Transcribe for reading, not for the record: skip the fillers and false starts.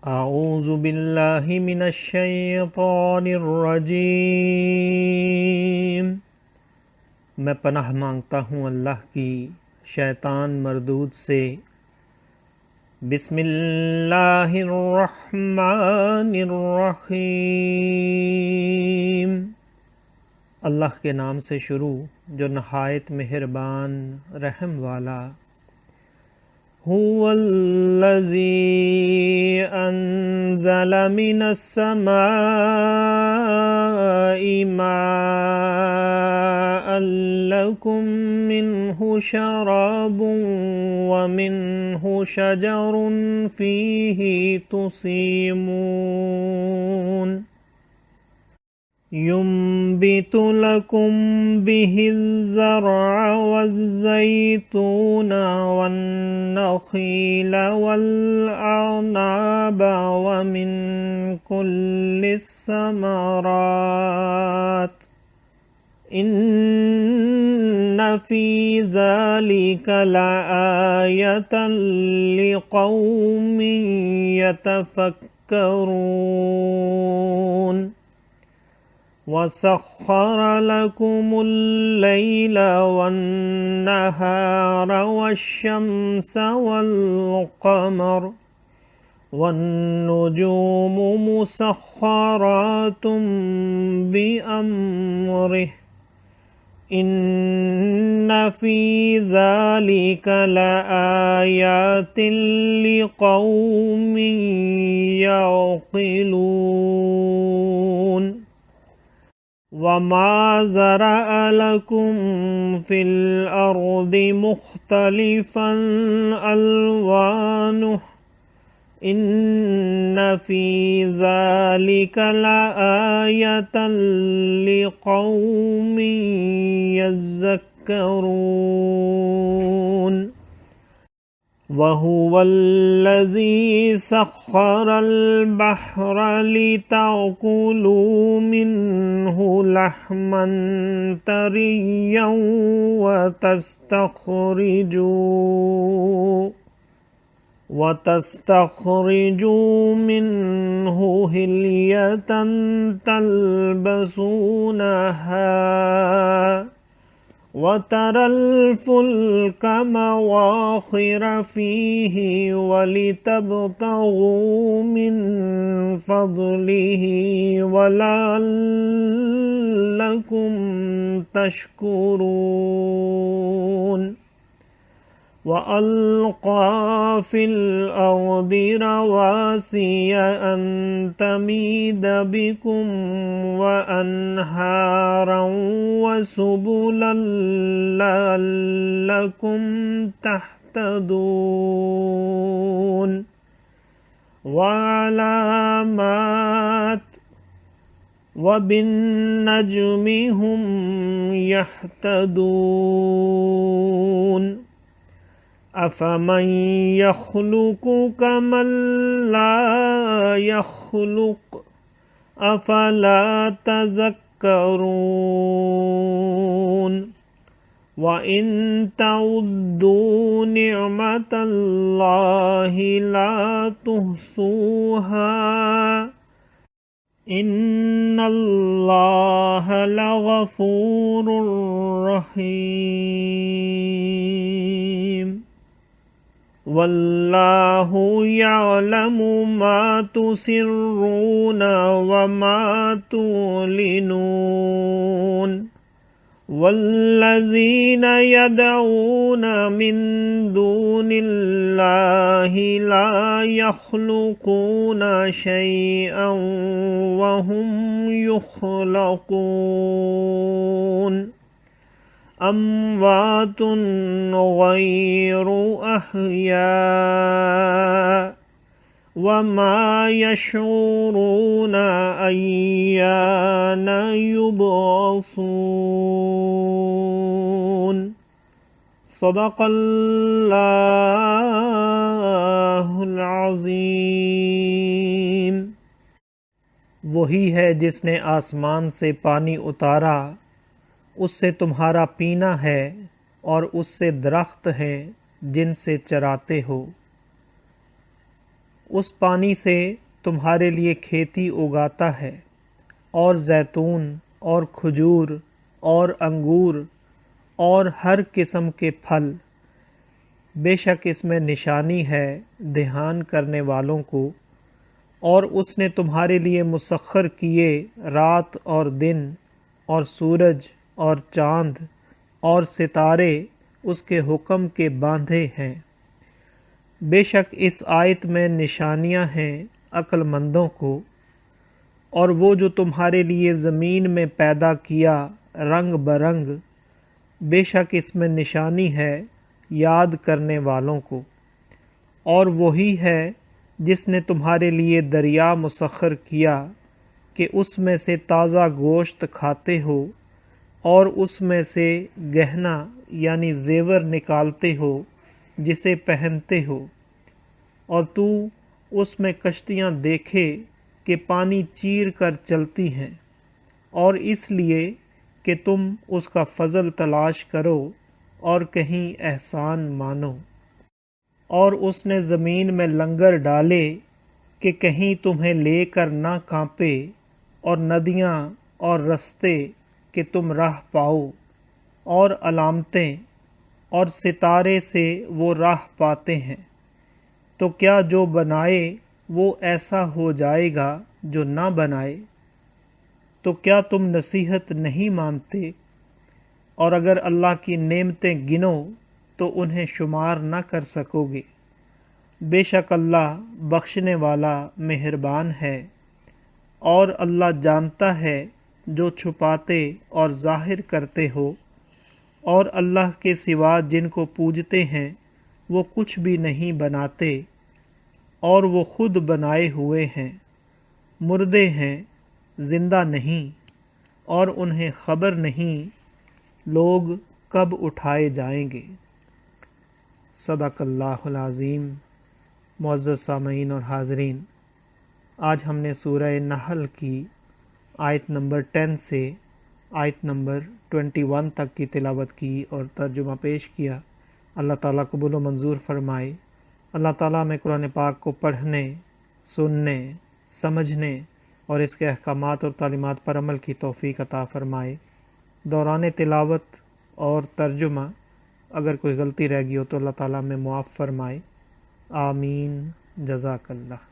اعوذ باللہ من الشیطان الرجیم، میں پناہ مانگتا ہوں اللہ کی شیطان مردود سے۔ بسم اللہ الرحمن الرحیم، اللہ کے نام سے شروع جو نہایت مہربان رحم والا۔ هو الذي أنزل من السماء ماء لكم منه شراب ومنه شجر فيه تسيمون ينبت لكم به الزرع والزيتون والنخيل والأعناب ومن كل الثمرات إن في ذلك لآية لقوم يتفكرون وَسَخَّرَ لَكُمُ اللَّيْلَ وَالنَّهَارَ وَالشَّمْسَ وَالْقَمَرَ وَالنُّجُومُ مُسَخَّرَاتٌ بِأَمْرِهِ إِنَّ فِي ذَلِكَ لَآيَاتٍ لِقَوْمٍ يَعْقِلُونَ وَمَا زَرَعَ لَكُمْ فِي الْأَرْضِ مُخْتَلِفًا أَلْوَانُهُ إِنَّ فِي ذَلِكَ لَآيَةً لِقَوْمٍ يَذَّكَّرُونَ وَهُوَ الَّذِي سَخَّرَ الْبَحْرَ لِتَأْكُلُوا مِنْهُ لَحْمًا طَرِيًّا وَتَسْتَخْرِجُوا مِنْهُ حِلْيَةً تَلْبَسُونَهَا وَتَرَى الْفُلْكَ مَوَاخِرَ فِيهِ وَلِتَبْتَغُوا مِنْ فَضْلِهِ وَلَعَلَّكُمْ تَشْكُرُونَ وَأَلْقَى فِي الْأَرْضِ رَوَاسِيَ أَن تَمِيدَ بِكُمْ وَأَنْهَارًا وَسُبُلًا لَعَلَّكُمْ تَهْتَدُونَ وَعَلَامَاتٍ وَبِالنَّجْمِ هُمْ يَهْتَدُونَ أَفَمَنْ يَخْلُقُ كَمَنْ لَا يَخْلُقُ أَفَلَا تَذَكَّرُونَ وَإِن تَعُدُّوا نِعْمَةَ اللَّهِ لَا تُحْصُوهَا إِنَّ اللَّهَ لَغَفُورٌ رَحِيمٌ وَاللَّهُ يَعْلَمُ مَا تُسِرُّونَ وَمَا تُعْلِنُونَ وَالَّذِينَ يَدْعُونَ مِن دُونِ اللَّهِ لَا يَخْلُقُونَ شَيْئًا وَهُمْ يُخْلَقُونَ أَمْوَاتٌ غَيْرُ أَحْيَاءٍ وَمَا يَشْعُرُونَ أَيَّانَ يُبْعَثُونَ صدق اللہ العظیم۔ وہی ہے جس نے آسمان سے پانی اتارا، اس سے تمہارا پینا ہے اور اس سے درخت ہیں جن سے چراتے ہو۔ اس پانی سے تمہارے لیے کھیتی اگاتا ہے اور زیتون اور کھجور اور انگور اور ہر قسم کے پھل، بے شک اس میں نشانی ہے دھیان کرنے والوں کو۔ اور اس نے تمہارے لیے مسخر کیے رات اور دن اور سورج اور چاند اور ستارے اس کے حکم کے باندھے ہیں۔ بے شک اس آیت میں نشانیاں ہیں عقل مندوں کو۔ اور وہ جو تمہارے لیے زمین میں پیدا کیا رنگ برنگ، بے شک اس میں نشانی ہے یاد کرنے والوں کو۔ اور وہی ہے جس نے تمہارے لیے دریا مسخر کیا کہ اس میں سے تازہ گوشت کھاتے ہو اور اس میں سے گہنا یعنی زیور نکالتے ہو جسے پہنتے ہو، اور تو اس میں کشتیاں دیکھے کہ پانی چیر کر چلتی ہیں، اور اس لیے کہ تم اس کا فضل تلاش کرو اور کہیں احسان مانو۔ اور اس نے زمین میں لنگر ڈالے کہ کہیں تمہیں لے کر نہ کانپے، اور ندیاں اور رستے کہ تم راہ پاؤ، اور علامتیں اور ستارے سے وہ راہ پاتے ہیں۔ تو کیا جو بنائے وہ ایسا ہو جائے گا جو نہ بنائے؟ تو کیا تم نصیحت نہیں مانتے؟ اور اگر اللہ کی نعمتیں گنو تو انہیں شمار نہ کر سکو گے۔ بے شک اللہ بخشنے والا مہربان ہے، اور اللہ جانتا ہے جو چھپاتے اور ظاہر کرتے ہو۔ اور اللہ کے سوا جن کو پوجتے ہیں وہ کچھ بھی نہیں بناتے، اور وہ خود بنائے ہوئے ہیں، مردے ہیں زندہ نہیں، اور انہیں خبر نہیں لوگ کب اٹھائے جائیں گے۔ صدق اللہ العظیم۔ معزز سامعین اور حاضرین، آج ہم نے سورہ نحل کی آیت نمبر 10 سے آیت نمبر 21 تک کی تلاوت کی اور ترجمہ پیش کیا۔ اللہ تعالیٰ قبول و منظور فرمائے۔ اللہ تعالیٰ ہمیں قرآن پاک کو پڑھنے، سننے، سمجھنے اور اس کے احکامات اور تعلیمات پر عمل کی توفیق عطا فرمائے۔ دوران تلاوت اور ترجمہ اگر کوئی غلطی رہ گئی ہو تو اللہ تعالیٰ ہمیں معاف فرمائے۔ آمین۔ جزاک اللہ۔